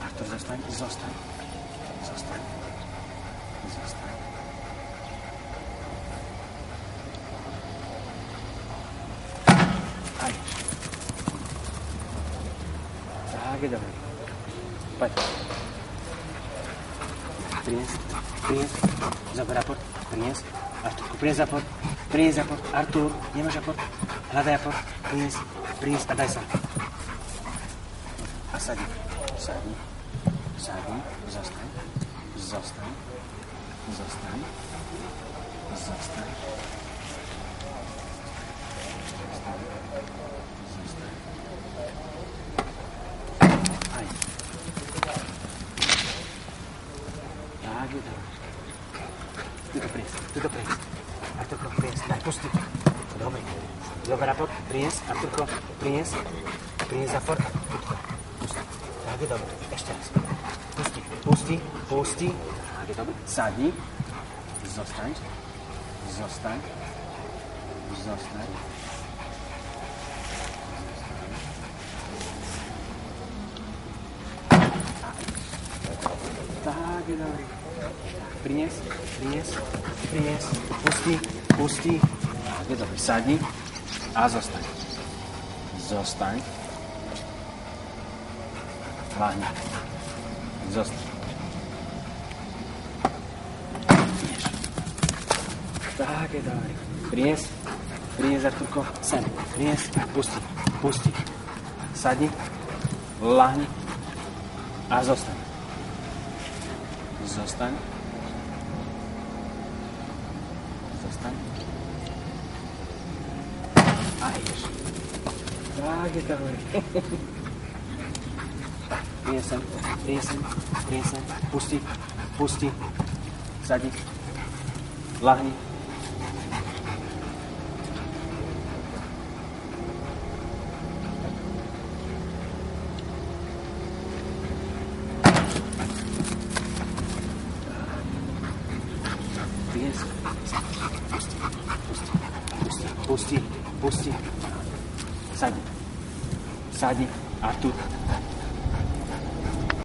Artur, zostaň. Aj. Tak je dobrý. Poď. Prinies. Zober aport. Prinies. Arturku, prinies aport. Artur, nemáš aport? Hľadaj aport. Prinies a daj sa. A sadni. Zostaň. Aj. Tak je dobré. Tuto prinies. Arturko, prinies. Daj, pusti. Dobre. Zober aport. Prinies. Arturko, prinies. Prinies aport. Pusti. Tak je dobré. Ešte raz. Pusti. Tak je dobré. Sadni. Zostaň. Tak je dobrý. Prinies. Pusti. Tak je dobrý. Sadni a zostaň. Hlavne. Zostaň. Tak je dobrý. Prinies, Arturko, sem. Prinies, pusti. Sadni, lahni a zostaň. A ideš. Tak je dobrý. Prinies sem. Pusti. Sadni, lahni. Pusti. Sadni. Artur.